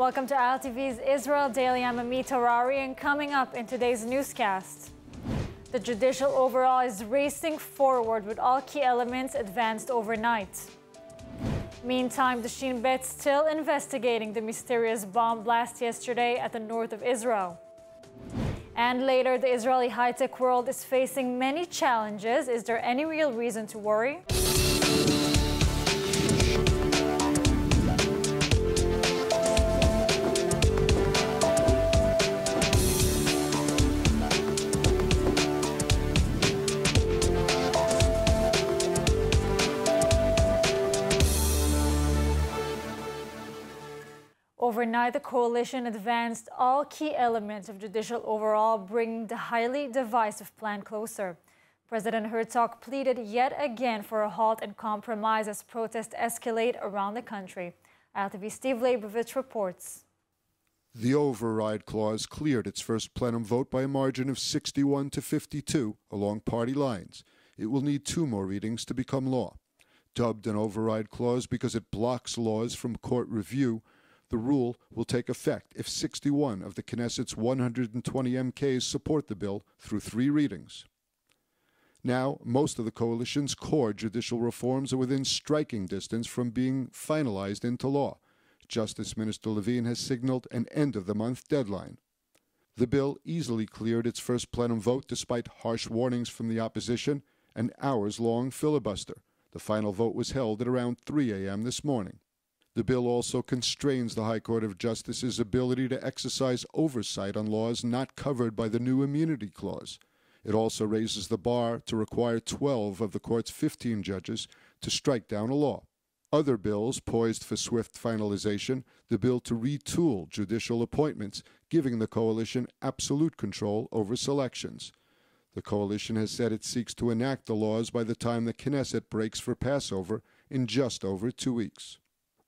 Welcome to ILTV's Israel Daily. I'm Amit Harari, and coming up in today's newscast, the judicial overhaul is racing forward with all key elements advanced overnight. Meantime, the Shin Bet still investigating the mysterious bomb blast yesterday at the north of Israel. And later, the Israeli high-tech world is facing many challenges. Is there any real reason to worry? Overnight, the coalition advanced all key elements of judicial overhaul, bringing the highly divisive plan closer. President Herzog pleaded yet again for a halt and compromise as protests escalate around the country. ILTV Steve Leibovitz reports. The override clause cleared its first plenum vote by a margin of 61 to 52 along party lines. It will need 2 more readings to become law. Dubbed an override clause because it blocks laws from court review, the rule will take effect if 61 of the Knesset's 120 MKs support the bill through 3 readings. Now, most of the coalition's core judicial reforms are within striking distance from being finalized into law. Justice Minister Levin has signaled an end-of-the-month deadline. The bill easily cleared its first plenum vote despite harsh warnings from the opposition, an hours-long filibuster. The final vote was held at around 3 a.m. this morning. The bill also constrains the High Court of Justice's ability to exercise oversight on laws not covered by the new immunity clause. It also raises the bar to require 12 of the court's 15 judges to strike down a law. Other bills poised for swift finalization, the bill to retool judicial appointments, giving the coalition absolute control over selections. The coalition has said it seeks to enact the laws by the time the Knesset breaks for Passover in just over 2 weeks.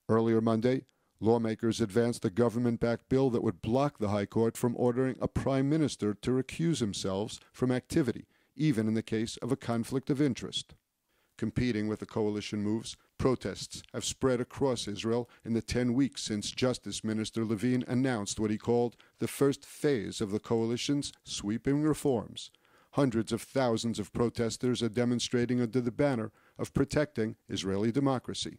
Earlier Monday, lawmakers advanced a government-backed bill that would block the High Court from ordering a prime minister to recuse himself from activity, even in the case of a conflict of interest. Competing with the coalition moves, protests have spread across Israel in the 10 weeks since Justice Minister Levin announced what he called the first phase of the coalition's sweeping reforms. Hundreds of thousands of protesters are demonstrating under the banner of protecting Israeli democracy.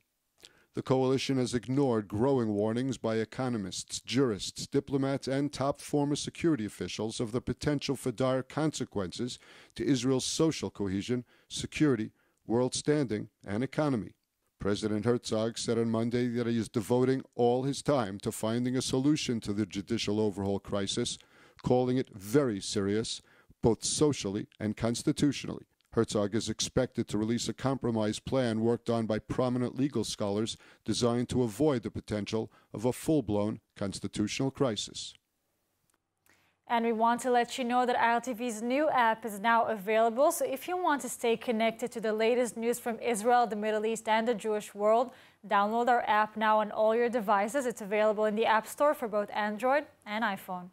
The coalition has ignored growing warnings by economists, jurists, diplomats, and top former security officials of the potential for dire consequences to Israel's social cohesion, security, world standing, and economy. President Herzog said on Monday that he is devoting all his time to finding a solution to the judicial overhaul crisis, calling it very serious, both socially and constitutionally. Herzog is expected to release a compromise plan worked on by prominent legal scholars designed to avoid the potential of a full-blown constitutional crisis. And we want to let you know that ILTV's new app is now available. So if you want to stay connected to the latest news from Israel, the Middle East, and the Jewish world, download our app now on all your devices. It's available in the App Store for both Android and iPhone.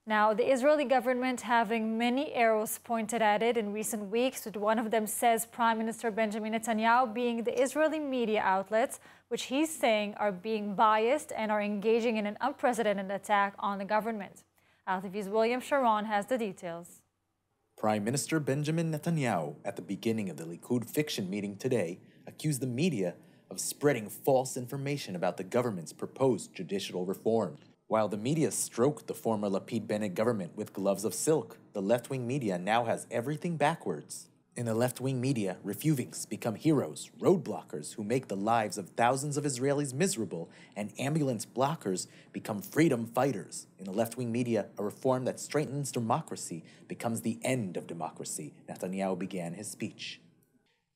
Now, the Israeli government having many arrows pointed at it in recent weeks, with one of them says Prime Minister Benjamin Netanyahu being the Israeli media outlets, which he's saying are being biased and are engaging in an unprecedented attack on the government. ILTV's William Sharon has the details. Prime Minister Benjamin Netanyahu, at the beginning of the Likud fiction meeting today, accused the media of spreading false information about the government's proposed judicial reform. While the media stroked the former Lapid-Bennett government with gloves of silk, the left-wing media now has everything backwards. In the left-wing media, refugings become heroes, roadblockers who make the lives of thousands of Israelis miserable, and ambulance blockers become freedom fighters. In the left-wing media, a reform that strengthens democracy becomes the end of democracy, Netanyahu began his speech.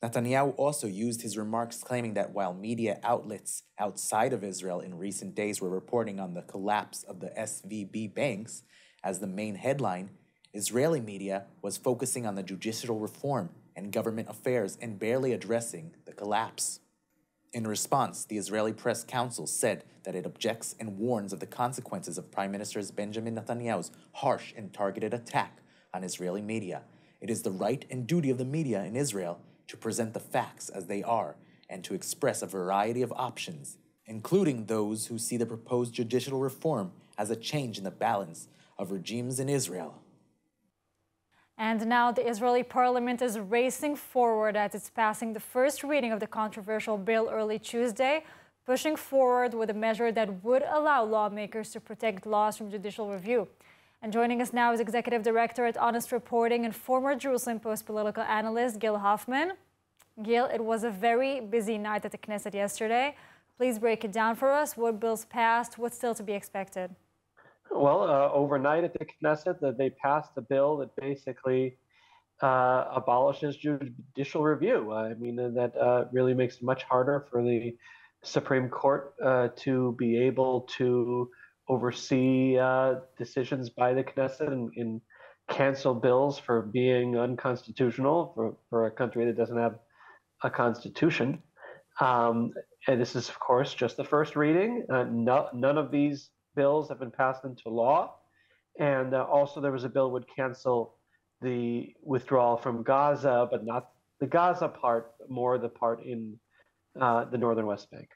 Netanyahu also used his remarks claiming that while media outlets outside of Israel in recent days were reporting on the collapse of the SVB banks as the main headline, Israeli media was focusing on the judicial reform and government affairs and barely addressing the collapse. In response, the Israeli Press Council said that it objects and warns of the consequences of Prime Minister Benjamin Netanyahu's harsh and targeted attack on Israeli media. It is the right and duty of the media in Israel to present the facts as they are and to express a variety of options including those who see the proposed judicial reform as a change in the balance of regimes in Israel. And now the Israeli parliament is racing forward as it's passing the first reading of the controversial bill early Tuesday, pushing forward with a measure that would allow lawmakers to protect laws from judicial review. And joining us now is Executive Director at Honest Reporting and former Jerusalem Post political analyst Gil Hoffman. Gil, it was a very busy night at the Knesset yesterday. Please break it down for us. What bills passed? What's still to be expected? Well, overnight at the Knesset, they passed a bill that basically abolishes judicial review. I mean, that really makes it much harder for the Supreme Court to be able to oversee decisions by the Knesset and cancel bills for being unconstitutional for a country that doesn't have a constitution. And this is, of course, just the first reading. None of these bills have been passed into law. And also there was a bill that would cancel the withdrawal from Gaza, but not the Gaza part, more the part in the northern West Bank.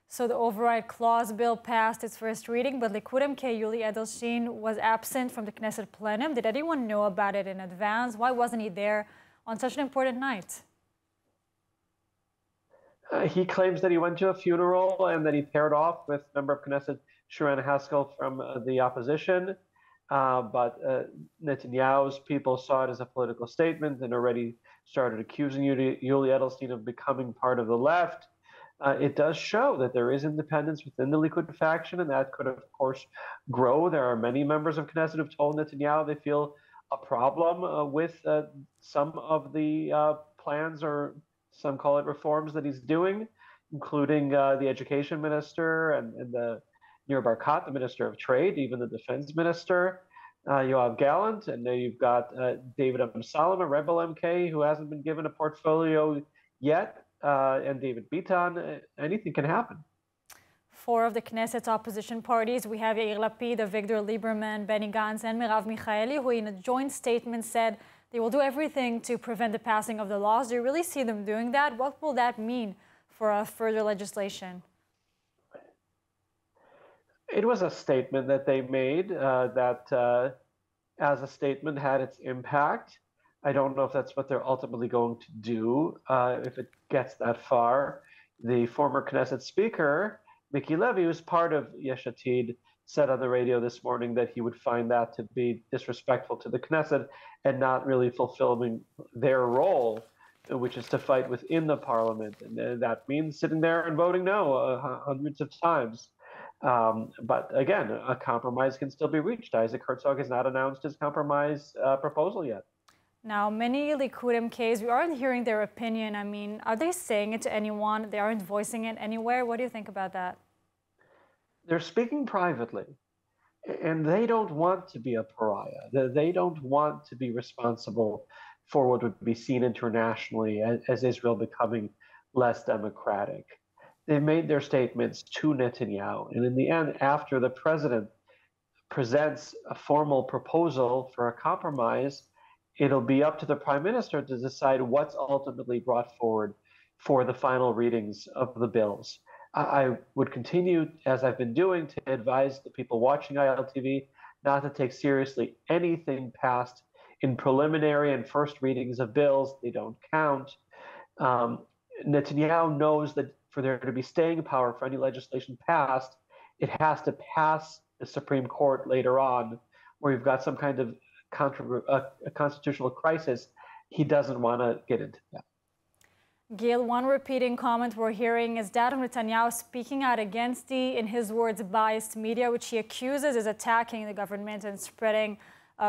So the override clause bill passed its first reading, but Likud MK Yuli Edelstein was absent from the Knesset plenum. Did anyone know about it in advance? Why wasn't he there on such an important night? He claims that he went to a funeral and that he paired off with member of Knesset Sharon Haskell from the opposition. But Netanyahu's people saw it as a political statement and already started accusing Yuli Edelstein of becoming part of the left. It does show that there is independence within the Likud faction, and that could, of course, grow. There are many members of Knesset who've told Netanyahu they feel a problem with some of the plans, or some call it reforms, that he's doing, including the education minister and the Nir Barkat, the minister of trade, even the defense minister, Yoav Gallant, and then you've got David Amsalem, a rebel MK who hasn't been given a portfolio yet, and David Bitan. Anything can happen. Four of the Knesset's opposition parties, we have Yair Lapid, Avigdor Lieberman, Benny Gantz, and Merav Michaeli, who in a joint statement said they will do everything to prevent the passing of the laws. Do you really see them doing that? What will that mean for further legislation? It was a statement that they made that, as a statement, had its impact. I don't know if that's what they're ultimately going to do, if it gets that far. The former Knesset speaker, Miki Levy, who's part of Yesh Atid, said on the radio this morning that he would find that to be disrespectful to the Knesset and not really fulfilling their role, which is to fight within the parliament. And that means sitting there and voting no hundreds of times. But again, a compromise can still be reached. Isaac Herzog has not announced his compromise proposal yet. Now, many Likud MKs, we aren't hearing their opinion. I mean, are they saying it to anyone? They aren't voicing it anywhere. What do you think about that? They're speaking privately, and they don't want to be a pariah. They don't want to be responsible for what would be seen internationally as Israel becoming less democratic. They made their statements to Netanyahu, and in the end, after the president presents a formal proposal for a compromise, it'll be up to the prime minister to decide what's ultimately brought forward for the final readings of the bills. I would continue, as I've been doing, to advise the people watching ILTV not to take seriously anything passed in preliminary and first readings of bills. They don't count. Netanyahu knows that for there to be staying power for any legislation passed, it has to pass the Supreme Court later on, where you've got some kind of a constitutional crisis. He doesn't want to get into that. Gil, one repeating comment we're hearing is that of Netanyahu speaking out against the, in his words, biased media, which he accuses is attacking the government and spreading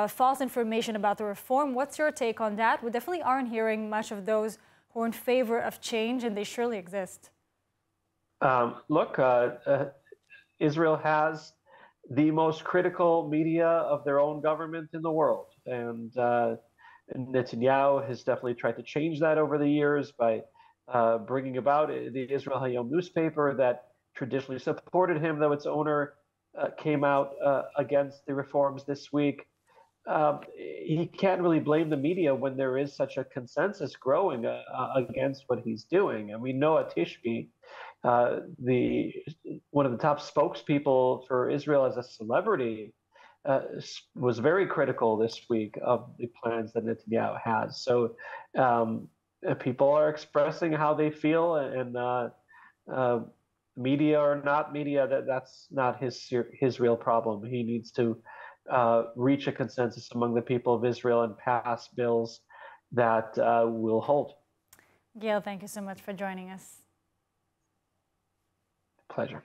false information about the reform. What's your take on that? We definitely aren't hearing much of those who are in favor of change, and they surely exist. Look, Israel has the most critical media of their own government in the world. And Netanyahu has definitely tried to change that over the years by bringing about the Israel Hayom newspaper that traditionally supported him, though its owner came out against the reforms this week. He can't really blame the media when there is such a consensus growing against what he's doing. And we know at Tishbi, the one of the top spokespeople for Israel as a celebrity, was very critical this week of the plans that Netanyahu has. So people are expressing how they feel, and media or not media, that's not his real problem. He needs to reach a consensus among the people of Israel and pass bills that will hold. Gil, thank you so much for joining us. Pleasure.